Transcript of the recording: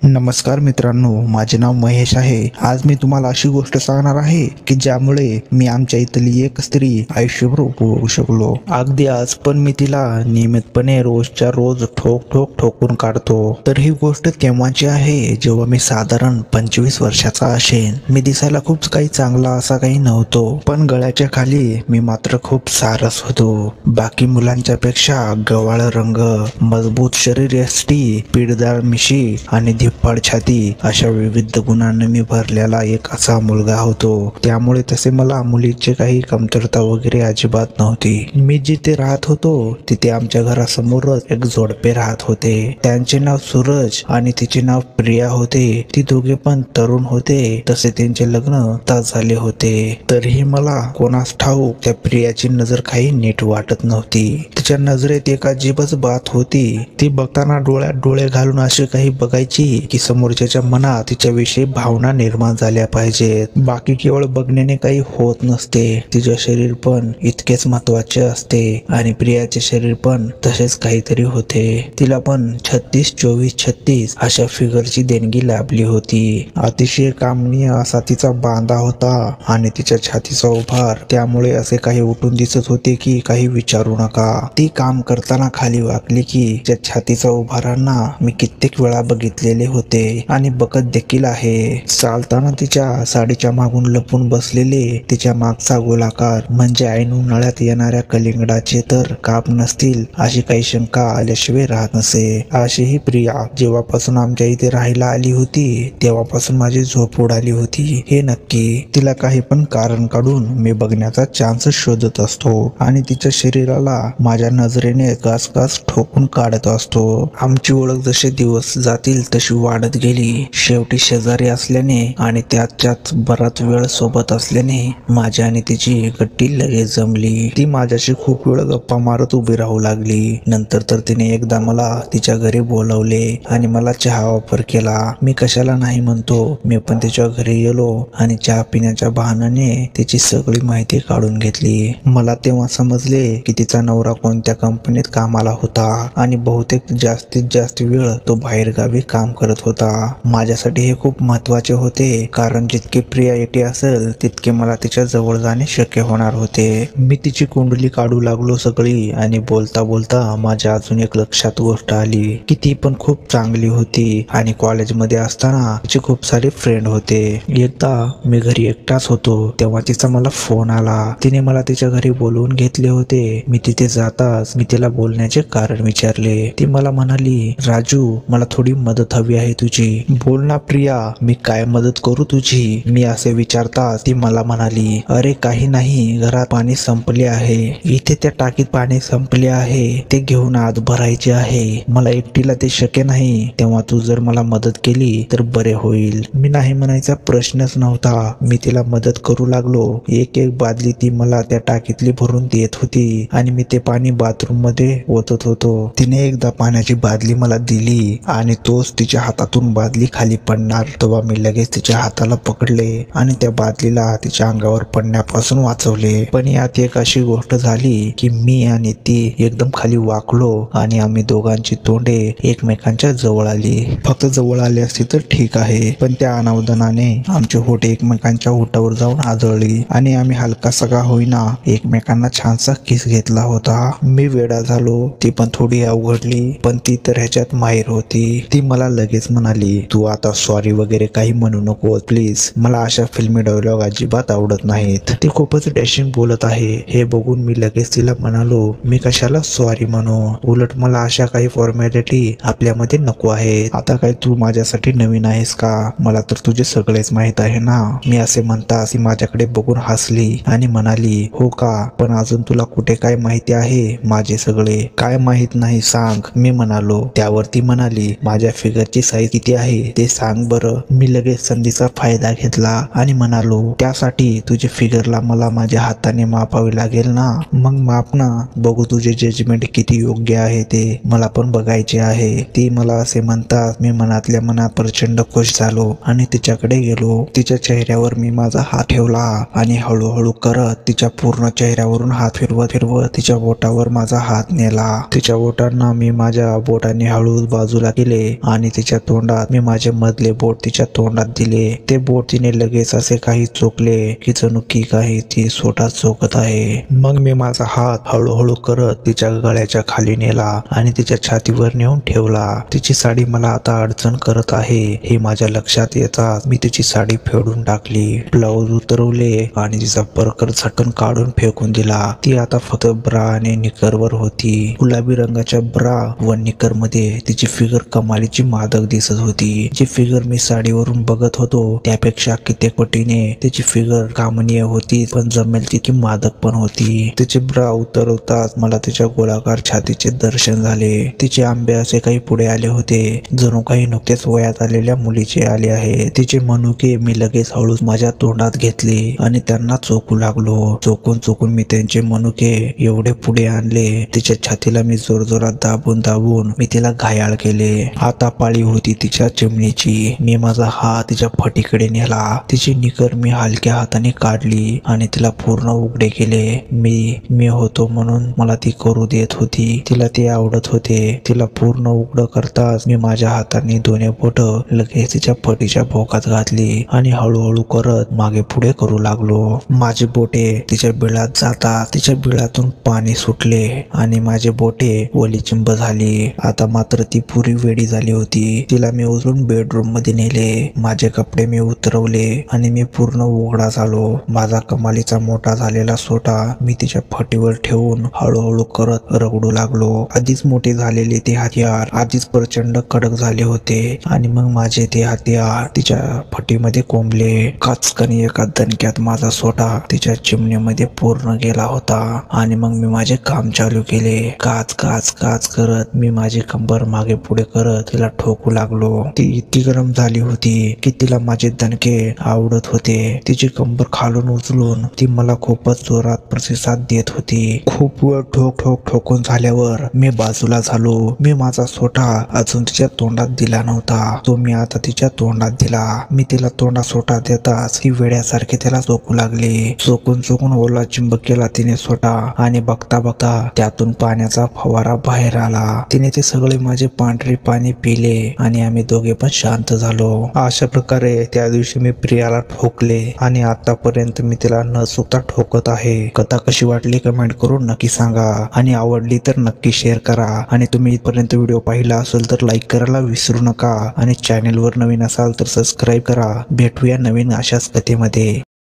नमस्कार मित्रांनो, माझे नाव महेश आहे। आज मी तुम्हाला अशी गोष्ट सांगणार आहे की ज्यामुळे मी आमच्या इथली एक स्त्री आयुष्यभर उपभोगू शकलो। अगदी आज पण मी तिला नियमितपणे रोजच्या रोज ठोकून काढतो। तर ही गोष्ट तेव्हाची आहे जेव्हा मी साधारण 25 वर्षाचा असेन। मी दिसायला खूप काही चांगला असा काही नव्हतो, पण गळ्याच्या खाली मी मात्र खूप सारस होतो। बाकी मुलांच्या पेक्षा गव्हाळ रंग, मजबूत शरीर यष्टी, पीठदार मिशी आणि धिप्पाड छाती अशा विविध गुणांनी मी भरलेला एक असा मुलगा होतो। त्यामुळे तसे मला मुलीची काही कमतरता वगैरे अजिबात नव्हती। मी जिथे राहत होतो तिथे आमच्या घरासमोरच एक जोडपे राहत होते। त्यांचे नाव सूरज आणि तिचे नाव प्रिया होते। ती दोघे पण तरुण होते, तसे त्यांचे लग्न तास झाले होते। तरीही मला कोणास ठाऊक त्या प्रियाची नजर काही नीट वाटत नव्हती। तिच्या नजरेत एक अजीबच बात होती। ती बघताना डोळ्यात डोळे घालून असे काही बघायची की समोरच्याच्या मनात तिच्याविषयी भावना निर्माण झाल्या पाहिजेत। बाकी केवळ बघण्याने काही होत नसते, तिचे शरीर पण इतकेच महत्वाचे असते आणि प्रियाचे शरीर पण तसेच काहीतरी होते। तिला पण 36-24-36 अशा फिगरची देणगी लाभली होती। अतिशय कामनीय असा तिचा बांधा होता आणि तिच्या छातीचा उभार त्यामुळे असे काही उठून दिसत होते की काही विचारू नका। ती काम करताना खाली वाकली की तिच्या छातीचा उभारांना मी कित्येक वेळा बघितलेले होते आणि बघत देखील आहे। चालताना तिच्या साडीच्या मागून लपून बसलेले तिच्या मागचा गोलाकार म्हणजे ऐन उन्हाळ्यात येणाऱ्या कलिंगडाचे तर काप नसतील अशी काही शंका आल्याशिवाय राहत नसे। अशी ही प्रिया जेव्हापासून आमच्या इथे राहायला आली होती तेव्हापासून माझी झोप उडाली होती हे नक्की। तिला काही पण कारण काढून मी बघण्याचा चान्स शोधत असतो आणि तिच्या शरीराला माझ्या नजरेने घास ठोकून काढत असतो। आमची ओळख जसे दिवस जातील तशी वाढत गेली। शेवटी शेजारी असल्याने आणि त्यात बराच वेळ सोबत असल्याने माझी आणि तिची गट्टी लगेच जमली। ती माझ्याशी खूप वेळ गप्पा मारत उभी राहू लागली। नंतर तर तिने एकदा मला तिच्या घरी बोलावले आणि मला चहा ऑफर केला। मी कशाला नाही म्हणतो। मी पण तिच्या घरी गेलो आणि चहा पिण्याच्या बहाण्याने तिची सगळी माहिती काढून घेतली। मला तेव्हा समजले की तिचा नवरा कोणत्या कंपनीत कामाला होता आणि बहुतेक जास्तीत जास्त वेळ तो बाहेर गावी काम करत होता। माझ्यासाठी हे खूप महत्वाचे होते, कारण जितके प्रिया येथे असेल तितके मला तिच्या जवळ जाणे शक्य होणार होते। मी तिची कुंडली काढू लागलो सगळी आणि बोलता बोलता माझ्या अजून एक लक्षात गोष्ट आली की ती पण खूप चांगली होती आणि कॉलेजमध्ये असताना तिचे खूप सारे फ्रेंड होते। एकदा मी घरी एकटाच होतो तेव्हा तिचा मला फोन आला। तिने मला तिच्या घरी बोलवून घेतले होते। मी तिथे जाताच मी तिला बोलण्याचे कारण विचारले। ती मला म्हणाली, राजू मला थोडी मदत हवी आहे तुझी। बोल ना प्रिया, मी काय मदत करू तुझी? मी असे विचारताच ती मला म्हणाली, अरे काही नाही, घरात पाणी संपले आहे। इथे त्या टाकीत पाणी संपले आहे, ते घेऊन आत भरायचे आहे। मला एकटीला ते शक्य नाही, तेव्हा तू जर मला मदत केली तर बरे होईल। मी नाही म्हणायचा प्रश्नच नव्हता। मी तिला मदत करू लागलो। एक एक बादली ती मला त्या टाकीतली भरून देत होती आणि मी ते पाणी बाथरूम मध्ये ओतत होतो। तिने एकदा पाण्याची बादली मला दिली आणि तोच तिच्या हातातून बादली खाली पडणार तेव्हा मी लगेच तिच्या हाताला पकडले आणि त्या बादलीला तिच्या अंगावर पडण्यापासून वाचवले। पण यात एक अशी गोष्ट झाली की मी आणि ती एकदम खाली वाकलो आणि आम्ही दोघांची तोंडे एकमेकांच्या जवळ आली। फक्त जवळ आली असती तर ठीक आहे, पण त्या अनावधानाने आमची होठे एकमेकांच्या होठावर जाऊन आदळली आणि आम्ही हलकासा का होईना एकमेकांना छानसा किस घेतला होता। मी वेडा झालो, ती पण थोडी अवघडली, पण ती तर ह्याच्यात माहिर होती। ती मला लगेच म्हणाली, तू आता सॉरी वगैरे काही म्हणू नको प्लीज। मला अशा फिल्मी डायलॉग अजिबात आवडत नाहीत। ती खूपच डॅशिंग बोलत आहे हे बघून मी लगेच तिला म्हणालो, मी कशाला सॉरी म्हणू, उलट मला अशा काही फॉर्मॅलिटी आपल्यामध्ये नको आहे। आता काय तू माझ्यासाठी नवीन आहेस का? मला तर तुझे सगळेच माहित आहे ना। मी असे म्हणताच ती माझ्याकडे बघून हसली आणि म्हणाली, हो का, पण अजून तुला कुठे काय माहिती आहे माझे सगळे? काय माहित नाही सांग, मी म्हणालो। त्यावर ती म्हणाली, माझ्या फिगरची साईज किती आहे ते सांग बरं। मी लगेच संधीचा फायदा घेतला आणि म्हणालो, त्यासाठी तुझ्या फिगरला मला माझ्या हाताने मापावे लागेल ना? मग माप ना, बघू तुझे जजमेंट किती योग्य आहे ते मला पण बघायचे आहे। ती मला असे म्हणतात मी मनातल्या मनात प्रचंड खुश झालो आणि तिच्याकडे गेलो। तिच्या चेहऱ्यावर मी माझा हात ठेवला आणि हळूहळू करत तिच्या पूर्ण चेहऱ्यावरून हात फिरवत फिरवत तिच्या बोटावर माझा हात नेला। तिच्या बोटांना मी माझ्या बोटाने हळू बाजूला केले आणि तिच्या तिच्या तोंडात मी माझे मधले बोट तिच्या तोंडात दिले. ते बोट तिने लगेच असे काही चोखले की जणू की काही ती सोटा चोखत आहे. मग मी माझा हात हळूहळू करत तिच्या गळ्याच्या खाली नेला आणि तिच्या छातीवर नेऊन ठेवला. तिची साडी मला आता अडचण करत आहे हे माझ्या लक्षात येताच मी तिची साडी फेडून टाकली. ब्लाऊज उतरवले आणि तिचा परकर झटकन काढून फेकून दिला. ती आता फक्त ब्रा आणि निकरवर होती. गुलाबी रंगाच्या ब्रा व निकर मध्ये तिची फिगर कमालीची मादक दिसत होती. जी फिगर मी साडीवरून बघत होतो त्यापेक्षा कित्येक पटीने तिची फिगर कामनीय होती, पण जमेल तितकी मादक पण होती. तिचे ब्रा उतरवताच मला तिच्या गोलाकार छातीचे दर्शन झाले. तिचे आंबे असे काही पुढे आले होते जणू काही नुकतेच वयात आलेल्या मुलीचे आले आहे. तिचे मनुके मी लगेच हळूच माझ्या तोंडात घेतले आणि त्यांना चोखू लागलो. चोखून मी त्यांचे मनुके एवढे पुढे आणले तिच्या छातीला मी जोरजोरात दाबून मी तिला घायाळ केले. आता पाळी होती तिच्या चिमणीची. मी माझा हात तिच्या फटीकडे नेला. तिची निकर मी हलक्या हाताने काढली आणि तिला पूर्ण उघडे केले. मी होतो म्हणून मला ती करू देत होती. तिला ते आवडत होते. तिला पूर्ण उघड करताच मी माझ्या हाताने दोन्ही बोट लगेच तिच्या फटीच्या भोकात घातली आणि हळूहळू करत मागे पुढे करू लागलो. माझे बोटे तिच्या बिळात जातात. तिच्या बिळातून पाणी सुटले आणि माझे बोटे ओलीचिंब झाली. आता मात्र ती पुरी वेडी झाली होती. तिला मी उचलून बेडरूम मध्ये नेले. माझे कपडे मी उतरवले आणि मी पूर्ण उघडा झालो. माझा कमालीचा मोठा झालेला सोटा मी तिच्या फटीवर ठेवून हळूहळू करत रगडू लागलो. आधीच मोठे झालेले ते हत्यार आधीच प्रचंड कडक झाले होते आणि मग माझे ते हत्यार तिच्या फटीमध्ये कोंबले. काचकनी एका दणक्यात माझा सोटा तिच्या चिमणीमध्ये पूर्ण गेला होता आणि मग मी माझे काम चालू केले. काच काच काच करत मी माझी कंबर मागे पुढे करत तिला ठोकू लागलो. ती इतकी गरम झाली होती की तिला माझे दणके आवडत होते. तिची कंबर खालून उचलून ती मला खूपच जोरात प्रतिसाद देत होती. खूप वेळ ठोकून झाल्यावर मी बाजूला झालो. मी माझा सोटा अजून तिच्या तोंडात दिला नव्हता. तो मी आता तिच्या तोंडात दिला. मी तिला तोंडात सोटा देताच ती वेड्यासारखी त्याला चोखू लागली. चोकून ओला चिंब केला तिने सोटा आणि बघता त्यातून पाण्याचा फवारा बाहेर आला. तिने ते सगळे माझे पांढरे पाणी पिले आणि आम्ही दोघे पण शांत झालो. अशा प्रकारे त्या दिवशी मी प्रियाला ठोकले आणि आतापर्यंत मी तिला न चुकता ठोकत आहे. कथा कशी वाटली कमेंट करून नक्की सांगा आणि आवडली तर नक्की शेअर करा. आणि तुम्ही इथपर्यंत व्हिडिओ पाहिला असेल तर लाईक करायला विसरू नका आणि चॅनेलवर नवीन असाल तर सबस्क्राईब करा. भेटूया नवीन अशाच कथेमध्ये.